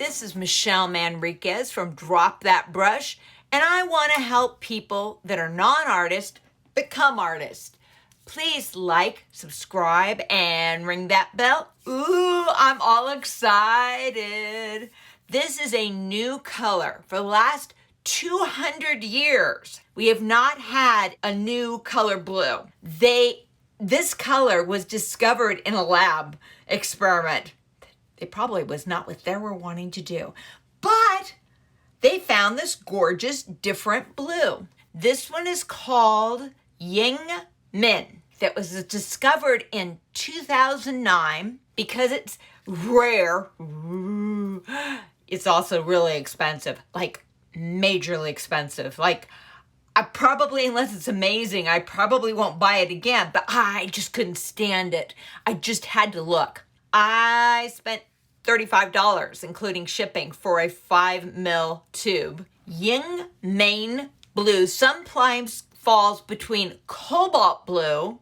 This is Michelle Manriquez from Drop That Brush, and I want to help people that are non-artists become artists. Please like, subscribe, and ring that bell. Ooh, I'm all excited. This is a new color. For the last 200 years, we have not had a new color blue. This color was discovered in a lab experiment. It probably was not what they were wanting to do, but they found this gorgeous different blue. This one is called YinMn. That was discovered in 2009 because it's rare. It's also really expensive, like majorly expensive. Like I probably, unless it's amazing, I probably won't buy it again, but I just couldn't stand it. I just had to look. I spent $35, including shipping, for a 5 ml tube. YinMn Blue sometimes falls between Cobalt Blue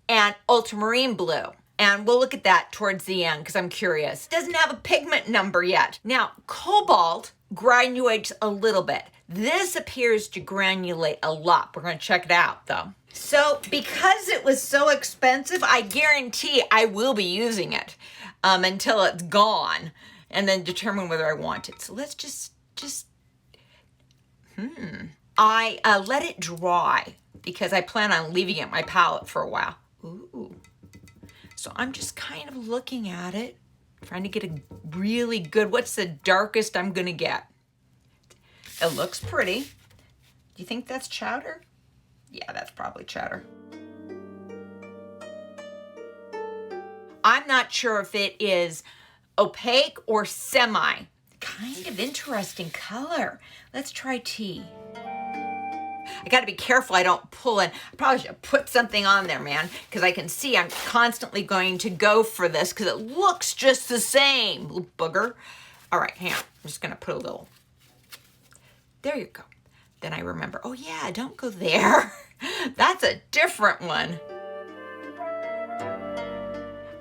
and Ultramarine Blue. And we'll look at that towards the end because I'm curious. It doesn't have a pigment number yet. Now, Cobalt granulates a little bit. This appears to granulate a lot. We're going to check it out though. So because it was so expensive, I guarantee I will be using it until it's gone and then determine whether I want it. So let's I let it dry because I plan on leaving it in my palette for a while. Ooh. So I'm just kind of looking at it, trying to get a really good, what's the darkest I'm gonna get? It looks pretty. Do you think that's chowder? Yeah, that's probably chowder. I'm not sure if it is opaque or semi. Kind of interesting color. Let's try tea. I gotta be careful I don't pull in. I probably should put something on there, man, because I can see I'm constantly going to go for this because it looks just the same, little booger. All right, hang on. I'm just gonna put a little. There you go. Then I remember, oh yeah, don't go there. That's a different one.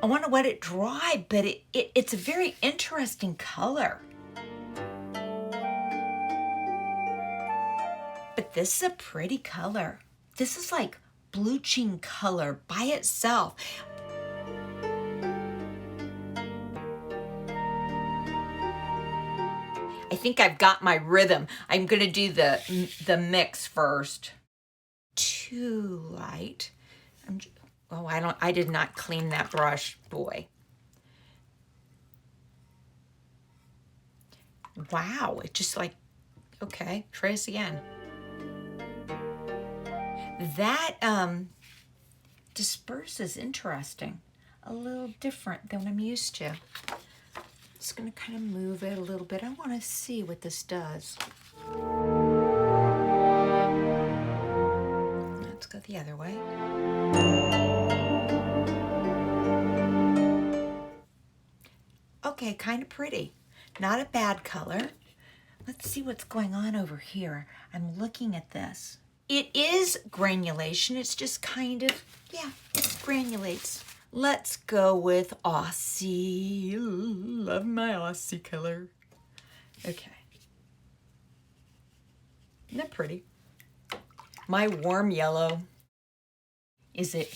I want to let it dry, but it's a very interesting color. But this is a pretty color. This is like bleaching color by itself. I think I've got my rhythm. I'm gonna do the mix first. Too light. I did not clean that brush, boy. Wow, it just like, okay, try this again. That disperses interesting, a little different than what I'm used to. Just gonna kind of move it a little bit. I wanna see what this does. Let's go the other way. Okay, kind of pretty. Not a bad color. Let's see what's going on over here. I'm looking at this. It is granulation. It's just kind of, yeah, it granulates. Let's go with Aussie. Love my Aussie color. Okay. Isn't that pretty? My warm yellow. Is it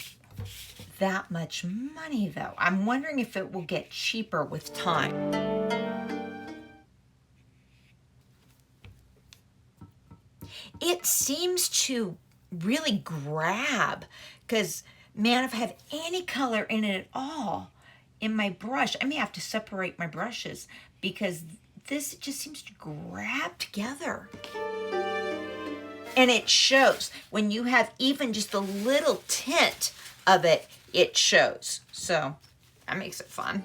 that much money though? I'm wondering if it will get cheaper with time. It seems to really grab because, man, if I have any color in it at all in my brush, I may have to separate my brushes because this just seems to grab together. And it shows. When you have even just a little tint of it, it shows. So that makes it fun.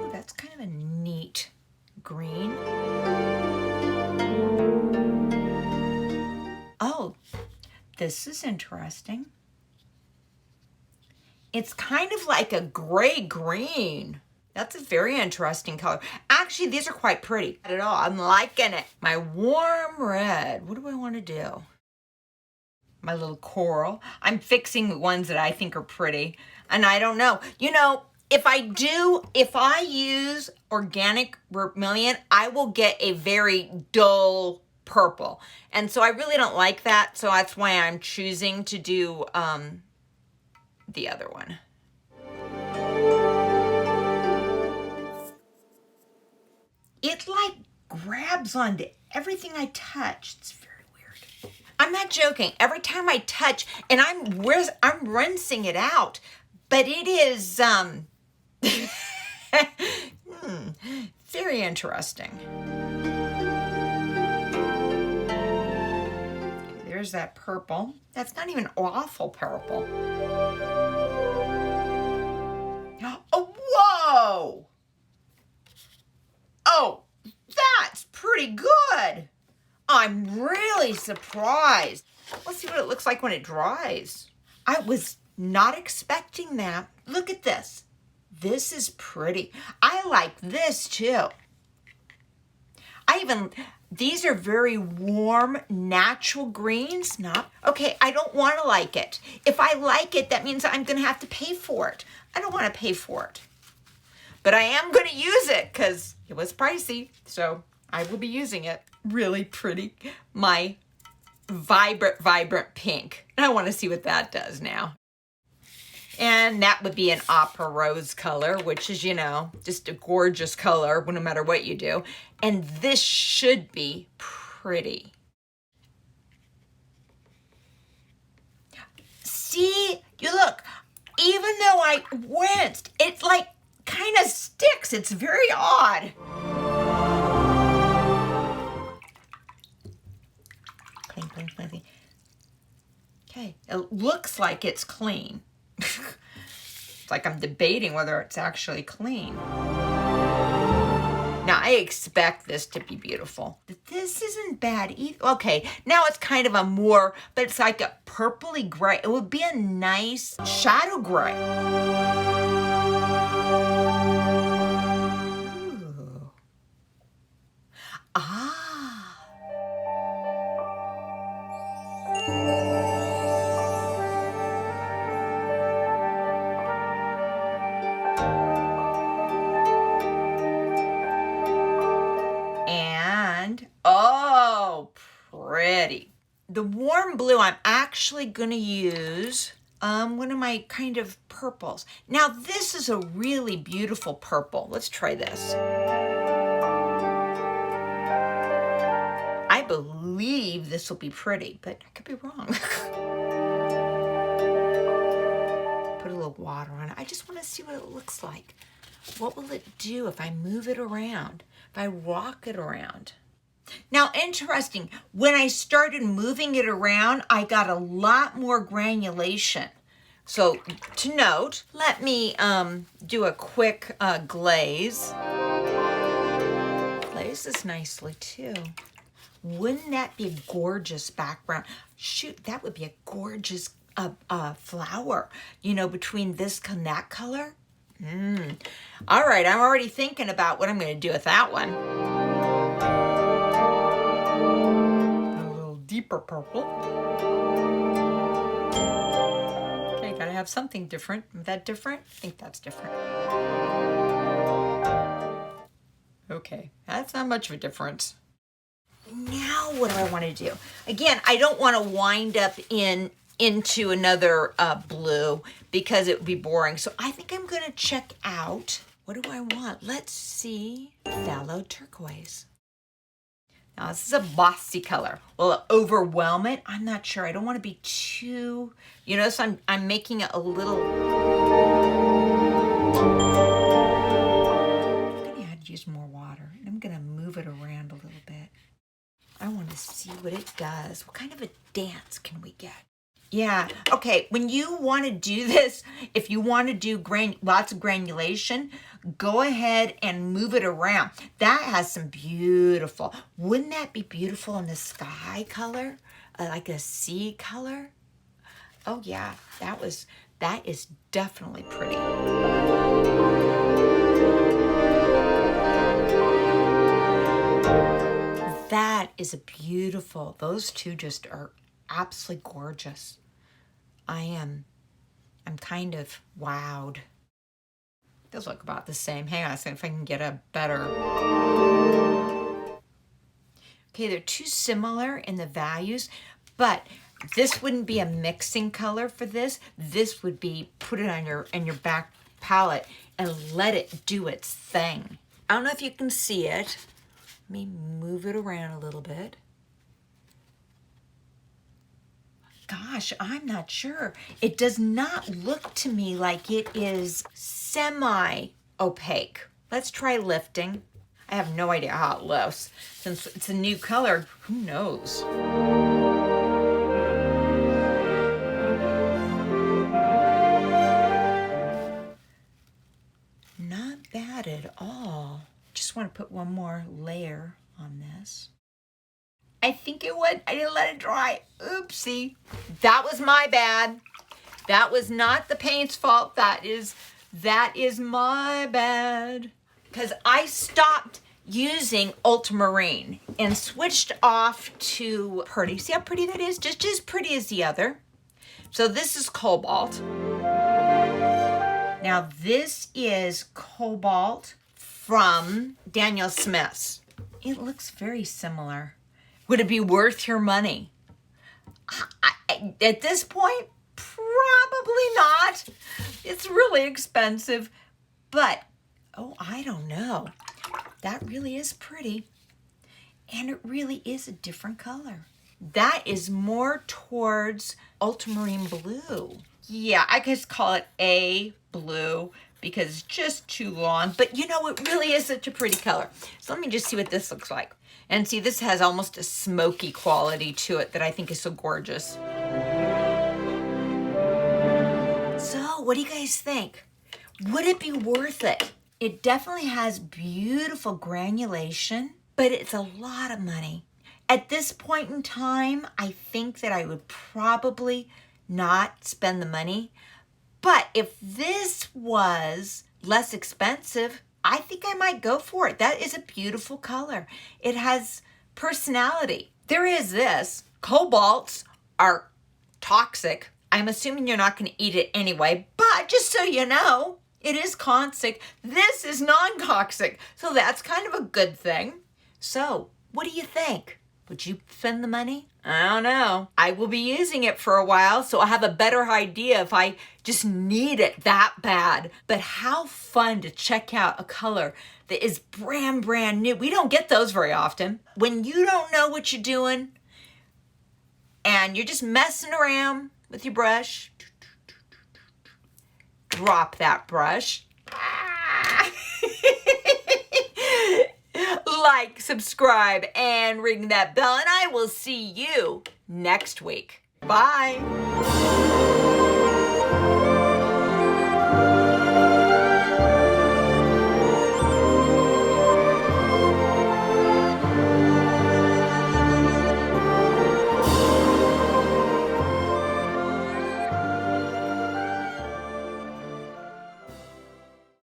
Ooh, that's kind of a neat green. Oh, this is interesting. It's kind of like a gray green. That's a very interesting color. Actually, these are quite pretty. Not at all. I'm liking it. My warm red. What do I want to do? My little coral. I'm fixing the ones that I think are pretty. And I don't know. You know, if I use organic vermilion, I will get a very dull purple. And so I really don't like that. So that's why I'm choosing to do the other one. It like grabs onto everything I touch. It's very weird. I'm not joking. Every time I touch, and I'm rinsing it out, but it is very interesting. Okay, there's that purple. That's not even awful purple. Oh, whoa! Oh, that's pretty good. I'm really surprised. Let's see what it looks like when it dries. I was not expecting that. Look at this. This is pretty. I like this too. These are very warm, natural greens. Okay, I don't want to like it. If I like it, that means I'm going to have to pay for it. I don't want to pay for it. But I am going to use it because it was pricey. So I will be using it. Really pretty. My vibrant, vibrant pink. And I want to see what that does now. And that would be an opera rose color, which is, you know, just a gorgeous color no matter what you do. And this should be pretty. See, you look, even though I rinsed, it's like kind of sticks. It's very odd. Clean, clean, clean, clean. Okay, it looks like it's clean. It's like I'm debating whether it's actually clean. Now, I expect this to be beautiful. But this isn't bad either. Okay, now it's kind of a more, but it's like a purpley gray. It would be a nice shadow gray. Ooh. Ah. Oh, pretty. The warm blue, I'm actually going to use one of my kind of purples. Now, this is a really beautiful purple. Let's try this. I believe this will be pretty, but I could be wrong. Put a little water on it. I just want to see what it looks like. What will it do if I move it around, if I rock it around? Now, interesting, when I started moving it around, I got a lot more granulation. So, to note, let me do a quick glaze. Glaze this nicely, too. Wouldn't that be a gorgeous background? Shoot, that would be a gorgeous flower, you know, between this and that color. All right, I'm already thinking about what I'm going to do with that one. Deeper purple. Okay, gotta have something different. Is that different? I think that's different. Okay, that's not much of a difference. Now what do I want to do? Again, I don't want to wind up into another blue because it would be boring. So I think I'm going to check out, what do I want? Let's see, Phthalo Turquoise. Now, this is a bossy color. Will it overwhelm it? I'm not sure. I don't want to be too, you know, so I'm making it a little. I'm going to have to use more water. And I'm going to move it around a little bit. I want to see what it does. What kind of a dance can we get? Yeah, okay, when you want to do this, if you want to do lots of granulation, go ahead and move it around. That has some beautiful, wouldn't that be beautiful in the sky color? Like a sea color? Oh yeah, that is definitely pretty. That is a beautiful, those two just are absolutely gorgeous. I'm kind of wowed. Those look about the same. Hang on a second if I can get a better. Okay, they're too similar in the values, but this wouldn't be a mixing color for this. This would be put it on your back palette and let it do its thing. I don't know if you can see it. Let me move it around a little bit. Gosh, I'm not sure. It does not look to me like it is semi-opaque. Let's try lifting. I have no idea how it lifts. Since it's a new color, who knows? Not bad at all. Just want to put one more layer on this. I think it would. I didn't let it dry. Oopsie. That was my bad. That was not the paint's fault. That is my bad. Because I stopped using ultramarine and switched off to pretty. See how pretty that is? Just as pretty as the other. So this is cobalt. Now this is cobalt from Daniel Smith's. It looks very similar. Would it be worth your money? At this point, probably not. It's really expensive, but, oh, I don't know. That really is pretty, and it really is a different color. That is more towards ultramarine blue. Yeah, I just call it A blue because it's just too long, but you know, it really is such a pretty color. So let me just see what this looks like. And see, this has almost a smoky quality to it that I think is so gorgeous. So, what do you guys think? Would it be worth it? It definitely has beautiful granulation, but it's a lot of money. At this point in time, I think that I would probably not spend the money. But if this was less expensive, I think I might go for it. That is a beautiful color. It has personality. There is this. Cobalts are toxic. I'm assuming you're not going to eat it anyway, but just so you know, it is toxic. This is non-toxic, so that's kind of a good thing. So, what do you think? Would you spend the money? I don't know. I will be using it for a while, so I'll have a better idea if I just need it that bad. But how fun to check out a color that is brand new. We don't get those very often. When you don't know what you're doing and you're just messing around with your brush, drop that brush. Like, subscribe, and ring that bell, and I will see you next week. Bye.